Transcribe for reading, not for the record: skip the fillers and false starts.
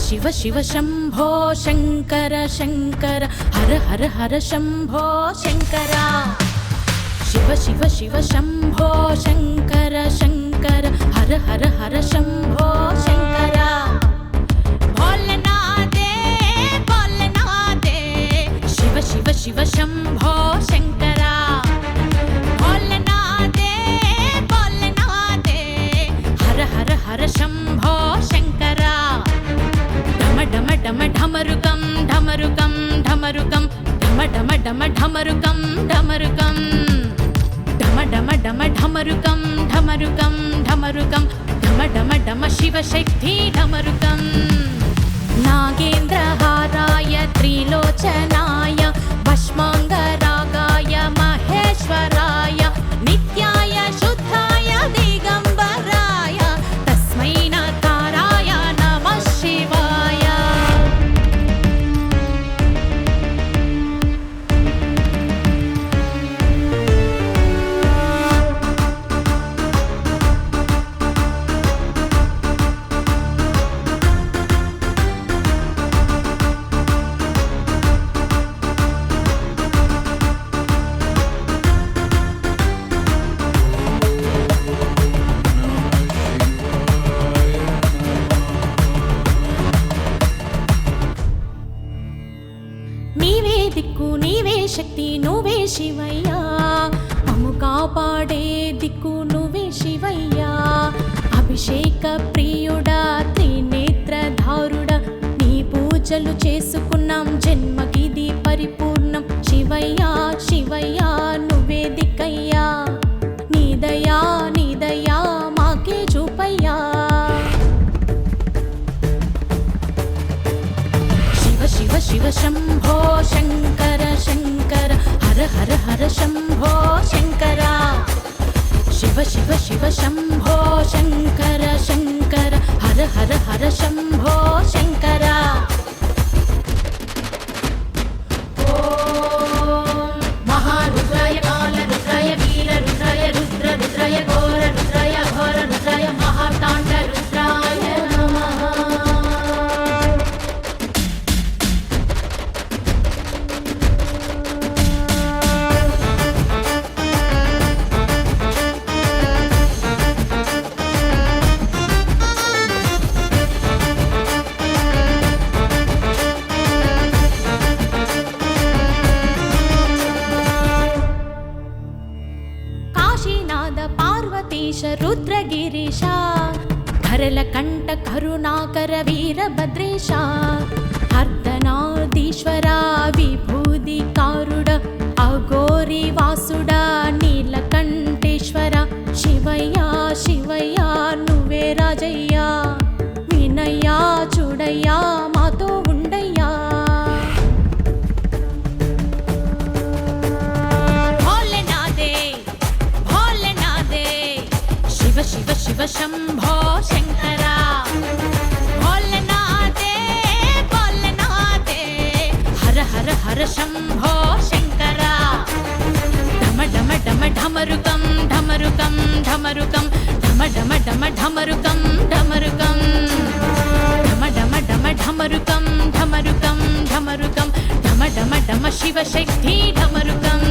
शिव शिव शंभो शंकर शंकर हर हर हर शंभो शंकरा शिव शिव शिव शंभो शंकर शंकर हर हर हर शंभो शंकरा भोलेनाथे भोलेनाथे शिव शिव शिव शंभो शंकरा भोलेनाथे भोलेनाथे हर हर हर शंभो शंकरा डम डम ढमरुकम ढमरुकम ढमरुकम डम डम डम ढमरुकम ढमरुकम डम डम डम ढमरुकम ढमरुकम ढमरुकम डम डम डम शिव शक्ति ढमरुकम नागेन्द्रहाराय त्रिलोचनाय भस्मांगरागाय महेश्वराय नित्याय शुद्धाय दिगंबराय तस्मै नकाराय नमः शिवाय నీవే దిక్కు నీవే శక్తి నువ్వే శివయ్యా మమ్ము కాపాడే దిక్కు నువ్వే శివయ్యా అభిషేక ప్రియుడా త్రినేత్రధారుడా నీ పూజలు చేసుకున్నాం జన్మకిది పరిపూర్ణం శివయ్యా శివయ్యా నువ్వే దిక్కయ్యా నీ దయా మాకే చూపయ్యా शिव शिव शंभो शंकर शंकर हर हर हर शंभो शंकरा शिव शिव शिव शंभो शंकर शंकर हर हर हर शंभो शंकरा ओम महारुद्राय कालरुद्राय वीररुद्राय रुद्ररुद्राय घोररुद्राय घोररुद्राय महातांड रुद्राय नमः काशीनाथ पार्वतीश रुद्रगिरीश धरलकण्ठ करुणाकर वीरभद्रेश अर्धनादीश्वरा विभूतिकारुड अघोरी वासुडा नीलकण्ठेश्वर शिवయ్యా శివయ్యా నువ్వే రాజయ్యా వినయ్యా చూడయ్యా మాతో ఉండయ్యా शिव शिव शंभो शंकरा भोलेनाथे भोलेनाथे हर हर हर शंभो शंकरा डम डम डम ढमरुकम ढमरुकम ढमरुकम डम डम डम ढमरुकम ढमरुकम डम डम डम ढमरुकम ढमरुकम ढमरुकम डम डम डम शिव शक्ति ढमरुकम